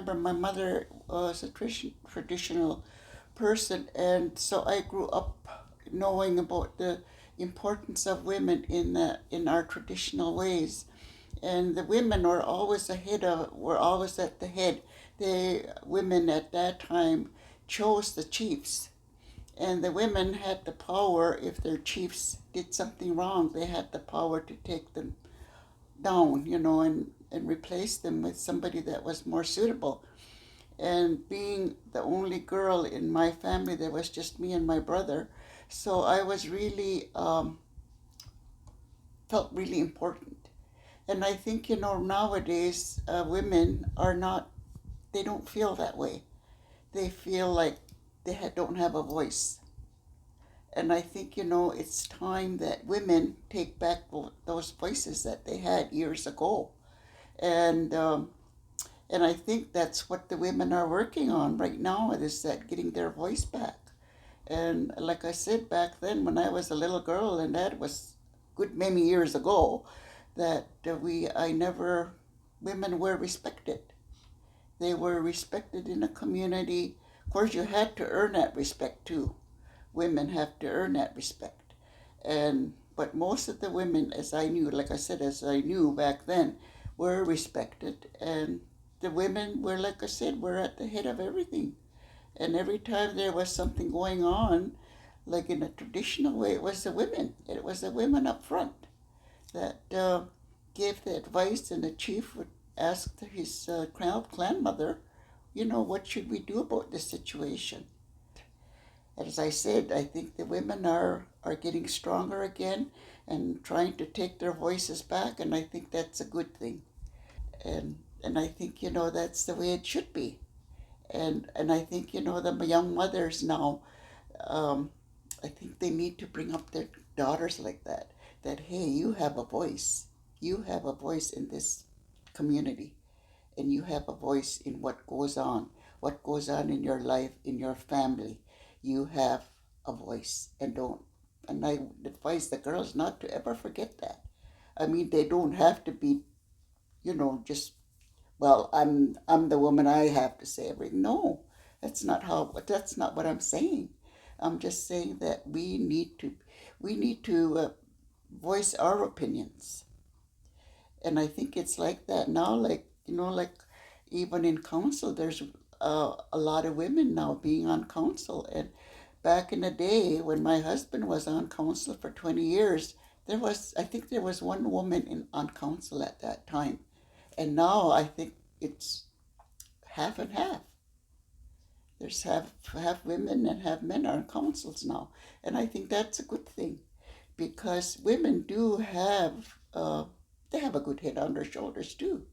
remember my mother was a traditional person, and so I grew up knowing about the importance of women in our traditional ways. And the women were always at the head. The women at that time chose the chiefs, and the women had the power. If their chiefs did something wrong, they had the power to take them down, and replace them with somebody that was more suitable. And being the only girl in my family, there was just me and my brother, so I was really felt really important. And I think, nowadays women are not, they don't feel that way. They feel like don't have a voice. And I think, it's time that women take back those voices that they had years ago. And and I think that's what the women are working on right now, is that getting their voice back. And like I said, back then when I was a little girl, and that was good many years ago, that I never, women were respected. They were respected in a community. Of course, you had to earn that respect too. Women have to earn that respect. And but most of the women, as I knew, like I said, as I knew back then, were respected. And the women were, like I said, were at the head of everything. And every time there was something going on, like in a traditional way, it was the women. It was the women up front that gave the advice, and the chief would ask his clan mother, what should we do about this situation? As I said, I think the women are getting stronger again and trying to take their voices back, and I think that's a good thing. And I think, that's the way it should be. And I think, the young mothers now, um, I think they need to bring up their daughters like that. That, hey, you have a voice. You have a voice in this community, and you have a voice in what goes on in your life, in your family. You have a voice, and I advise the girls not to ever forget that. I mean, they don't have to be, just, well, I'm the woman, I have to say everything. No, that's not what I'm saying. I'm just saying that we need to voice our opinions. And I think it's like that now, like, like even in council, there's a lot of women now being on council. And back in the day when my husband was on council for 20 years, I think there was one woman on council at that time. And now I think it's half and half. There's half women and half men are on councils now. And I think that's a good thing, because women do have, they have a good head on their shoulders too,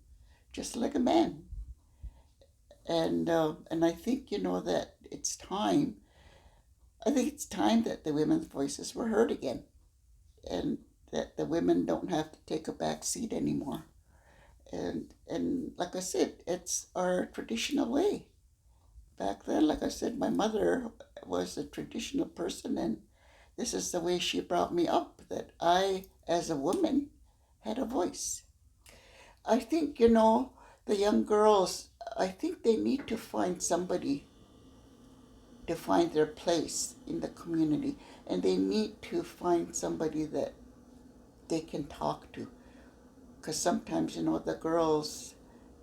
just like a man. And I think, that it's time. I think it's time that the women's voices were heard again, and that the women don't have to take a back seat anymore. And like I said, it's our traditional way. Back then, like I said, my mother was a traditional person, and this is the way she brought me up, that I, as a woman, had a voice. I think, the young girls, I think they need to find somebody to find their place in the community, and they need to find somebody that they can talk to. Because sometimes, the girls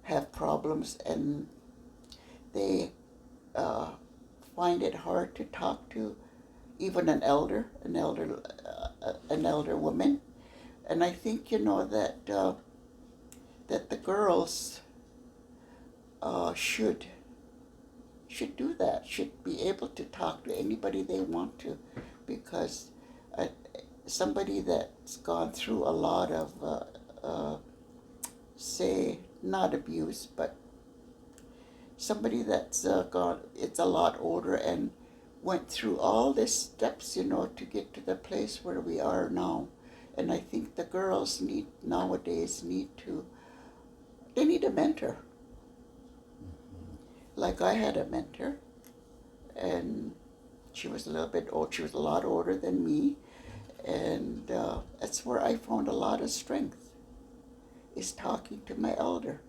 have problems, and they uh, find it hard to talk to even an elder woman. And I think, that the girls should do that, should be able to talk to anybody they want to, because uh, somebody that's gone through a lot of, say, not abuse, but somebody that's it's a lot older and went through all these steps, to get to the place where we are now. And I think the girls nowadays they need a mentor. Like I had a mentor, and she was a little bit old. She was a lot older than me, and that's where I found a lot of strength, is talking to my elder.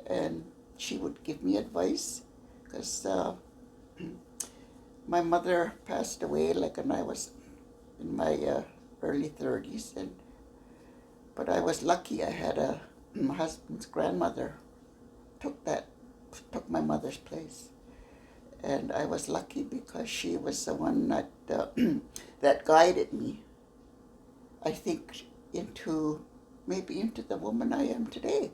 And she would give me advice, because my mother passed away like when I was in my early 30s, but I was lucky. I had my husband's grandmother took my mother's place, and I was lucky because she was the one that that guided me, I think, into maybe into the woman I am today.